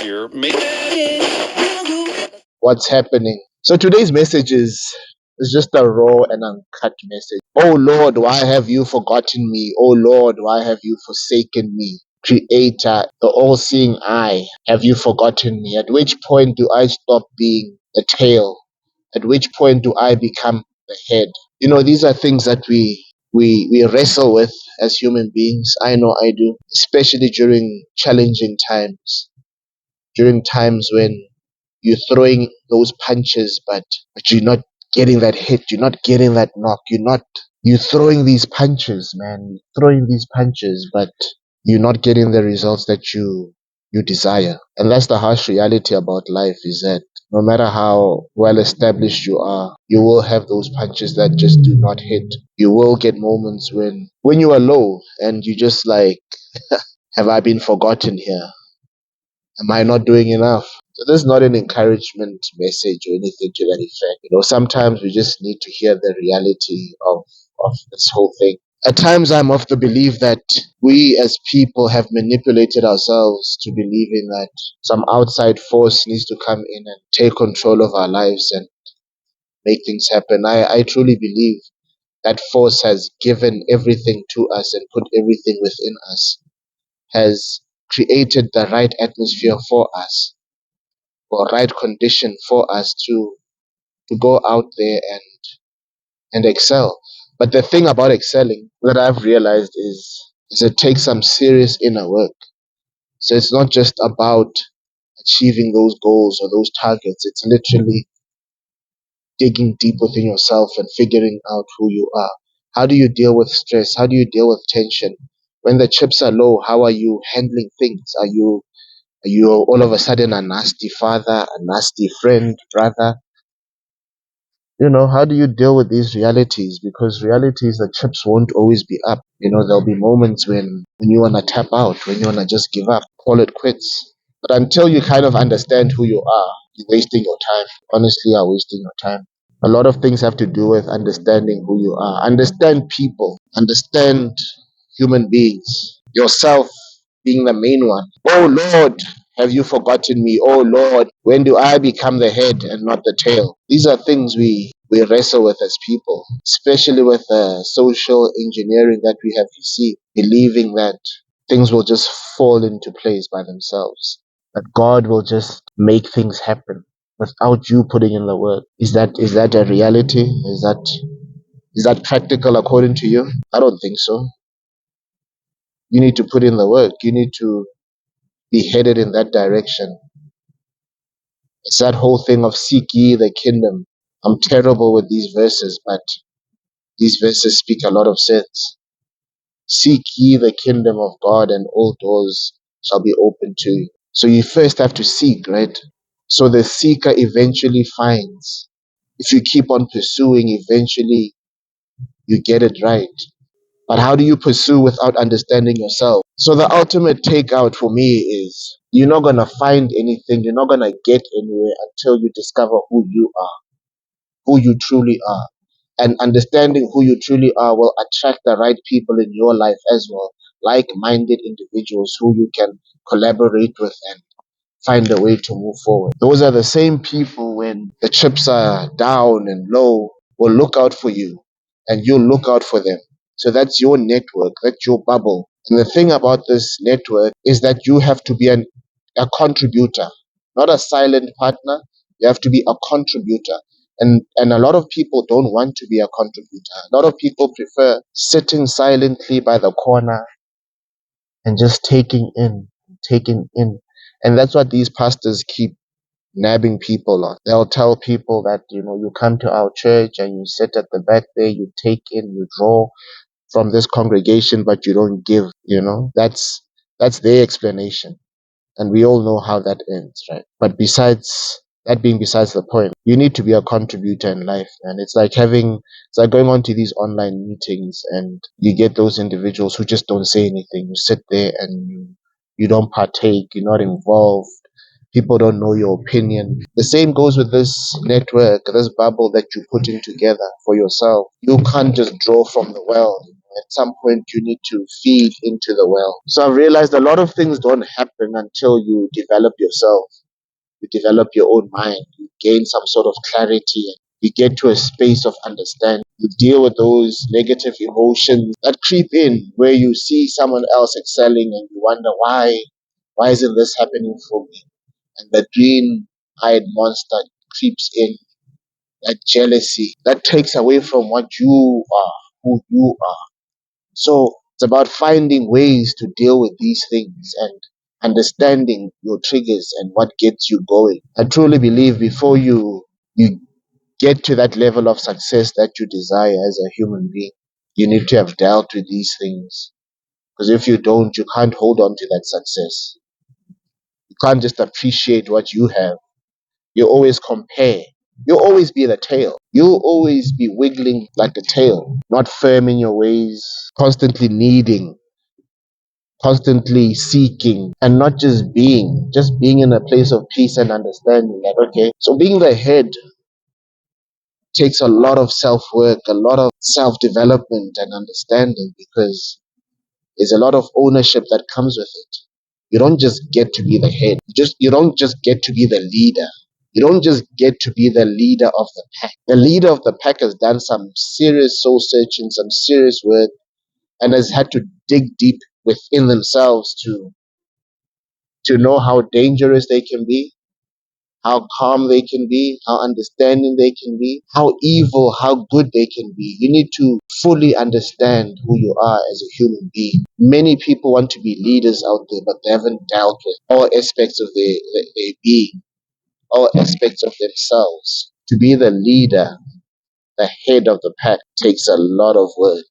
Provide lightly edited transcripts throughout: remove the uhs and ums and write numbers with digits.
here. What's happening? So today's message is just a raw and uncut message. Oh Lord, why have you forgotten me? Oh Lord, why have you forsaken me? Creator, the all-seeing eye, have you forgotten me? At which point do I stop being the tail? At which point do I become the head? You know, these are things that we wrestle with as human beings. I know I do, especially during challenging times, during times when you're throwing those punches, but you're not getting that hit. You're not getting that knock. You're throwing these punches, man. You're throwing these punches, but you're not getting the results that you desire. And that's the harsh reality about life, is that no matter how well established you are, you will have those punches that just do not hit. You will get moments when you are low and you just like, have I been forgotten here? Am I not doing enough? So this is not an encouragement message or anything to that effect. You know, sometimes we just need to hear the reality of this whole thing. At times I'm of the belief that we as people have manipulated ourselves to believing that some outside force needs to come in and take control of our lives and make things happen. I truly believe that force has given everything to us and put everything within us, has created the right atmosphere for us, or right condition for us to go out there and excel. But the thing about excelling that I've realized is it takes some serious inner work. So it's not just about achieving those goals or those targets. It's literally digging deep within yourself and figuring out who you are. How do you deal with stress? How do you deal with tension? When the chips are low, how are you handling things? Are you all of a sudden a nasty father, a nasty friend, brother? You know, how do you deal with these realities? Because realities, the chips won't always be up. You know, there'll be moments when you want to tap out, when you want to just give up, call it quits. But until you kind of understand who you are, you're wasting your time. Honestly, you're wasting your time. A lot of things have to do with understanding who you are. Understand people. Understand human beings. Yourself being the main one. Oh Lord, have you forgotten me? Oh Lord, when do I become the head and not the tail? These are things we wrestle with as people, especially with the social engineering that we have received, believing that things will just fall into place by themselves, that God will just make things happen without you putting in the work. Is that a reality? Is that practical according to you? I don't think so. You need to put in the work. You need to be headed in that direction. It's that whole thing of seek ye the kingdom. I'm terrible with these verses, but these verses speak a lot of sense. Seek ye the kingdom of God and all doors shall be open to you. So you first have to seek, right? So the seeker eventually finds. If you keep on pursuing, eventually you get it right. But how do you pursue without understanding yourself? So the ultimate takeout for me is you're not going to find anything. You're not going to get anywhere until you discover who you are, who you truly are. And understanding who you truly are will attract the right people in your life as well, like-minded individuals who you can collaborate with and find a way to move forward. Those are the same people when the chips are down and low will look out for you and you'll look out for them. So that's your network, that's your bubble. And the thing about this network is that you have to be a contributor, not a silent partner. You have to be a contributor. And a lot of people don't want to be a contributor. A lot of people prefer sitting silently by the corner and just taking in. And that's what these pastors keep nabbing people on. They'll tell people that, you know, you come to our church and you sit at the back there, you take in, you draw from this congregation, but you don't give, you know. That's their explanation. And we all know how that ends, right? But besides the point, you need to be a contributor in life. And it's like going on to these online meetings and you get those individuals who just don't say anything. You sit there and you don't partake, you're not involved. People don't know your opinion. The same goes with this network, this bubble that you put in together for yourself. You can't just draw from the well. At some point, you need to feed into the well. So I've realized a lot of things don't happen until you develop yourself. You develop your own mind. You gain some sort of clarity. You get to a space of understanding. You deal with those negative emotions that creep in where you see someone else excelling and you wonder why isn't this happening for me? And the green-eyed monster creeps in, that jealousy that takes away from what you are, who you are. So it's about finding ways to deal with these things and understanding your triggers and what gets you going. I truly believe before you get to that level of success that you desire as a human being, you need to have dealt with these things. Because if you don't, you can't hold on to that success. You can't just appreciate what you have. You always compare. You'll always be the tail. You'll always be wiggling like a tail, not firm in your ways, constantly needing, constantly seeking, and not just being in a place of peace and understanding that, okay, so being the head takes a lot of self work, a lot of self development and understanding because there's a lot of ownership that comes with it. You don't just get to be the head. You don't just get to be the leader. You don't just get to be the leader of the pack. The leader of the pack has done some serious soul searching, some serious work, and has had to dig deep within themselves to know how dangerous they can be, how calm they can be, how understanding they can be, how evil, how good they can be. You need to fully understand who you are as a human being. Many people want to be leaders out there, but they haven't dealt with all aspects of their being, all aspects of themselves. To be the leader, the head of the pack, takes a lot of work,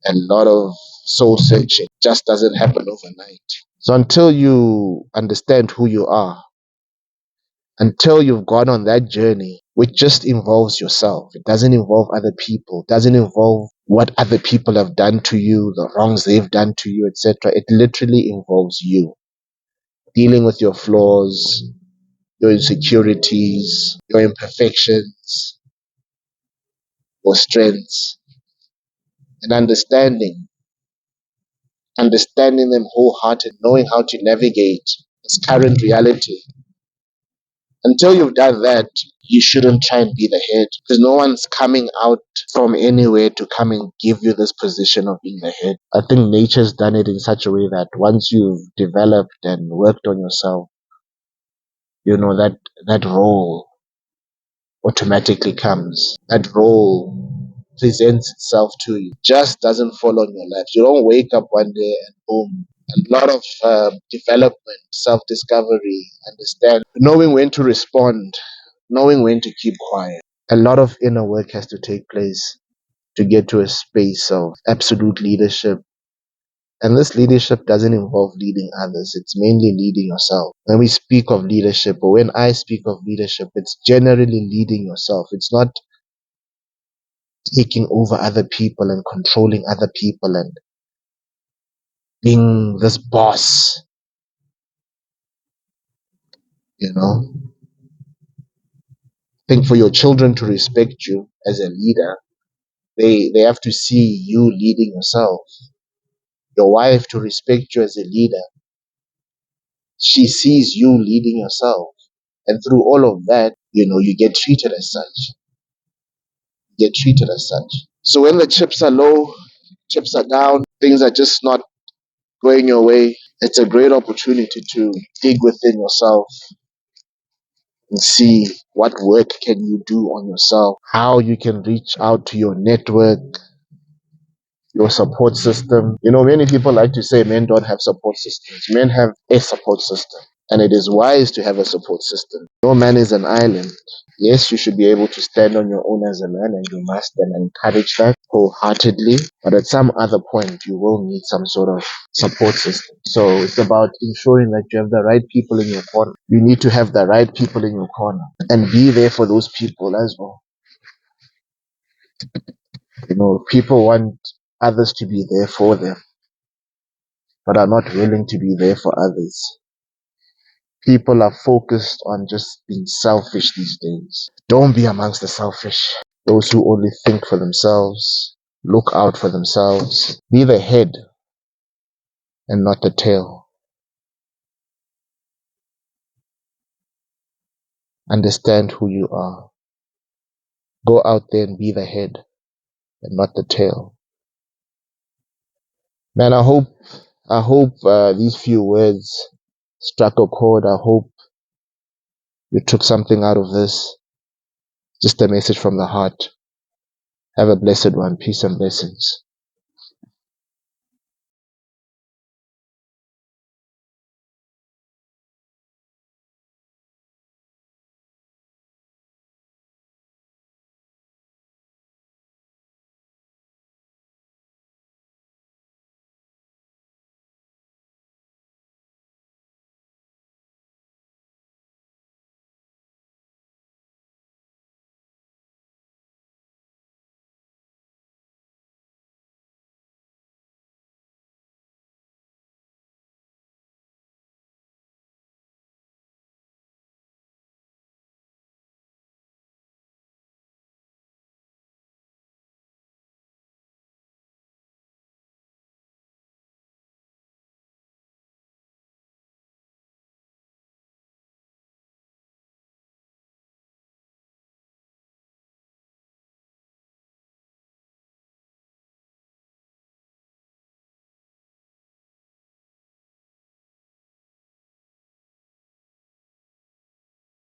a lot of soul searching. Just doesn't happen overnight. So until you understand who you are, until you've gone on that journey, which just involves yourself. It doesn't involve other people. It doesn't involve what other people have done to you, the wrongs they've done to you, etc. It literally involves you dealing with your flaws, your insecurities, your imperfections, your strengths, and understanding them wholeheartedly, knowing how to navigate this current reality. Until you've done that, you shouldn't try and be the head because no one's coming out from anywhere to come and give you this position of being the head. I think nature's done it in such a way that once you've developed and worked on yourself, you know that role automatically comes. That role presents itself to you. Just doesn't fall on your lap. You don't wake up one day and boom. A lot of development, self-discovery, understand, knowing when to respond, knowing when to keep quiet. A lot of inner work has to take place to get to a space of absolute leadership. And this leadership doesn't involve leading others. It's mainly leading yourself. When we speak of leadership, or when I speak of leadership, it's generally leading yourself. It's not taking over other people and controlling other people and being this boss, you know. I think for your children to respect you as a leader, they have to see you leading yourself. Your wife to respect you as a leader, she sees you leading yourself. And through all of that, you get treated as such. You get treated as such. So when the chips are low, chips are down, things are just not going your way, it's a great opportunity to dig within yourself and see what work can you do on yourself, how you can reach out to your network, your support system. Many people like to say men don't have support systems. Men have a support system, and it is wise to have a support system. No man is an island. Yes, you should be able to stand on your own as a man, and you must, and encourage that wholeheartedly. But at some other point, you will need some sort of support system. So it's about ensuring that you have the right people in your corner. You need to have the right people in your corner and be there for those people as well. People want others to be there for them, but are not willing to be there for others. People are focused on just being selfish these days. Don't be amongst the selfish. Those who only think for themselves. look out for themselves, be the head and not the tail. Understand who you are. Go out there and be the head and not the tail. Man, I hope these few words struck a chord. I hope you took something out of this. Just a message from the heart. Have a blessed one. Peace and blessings.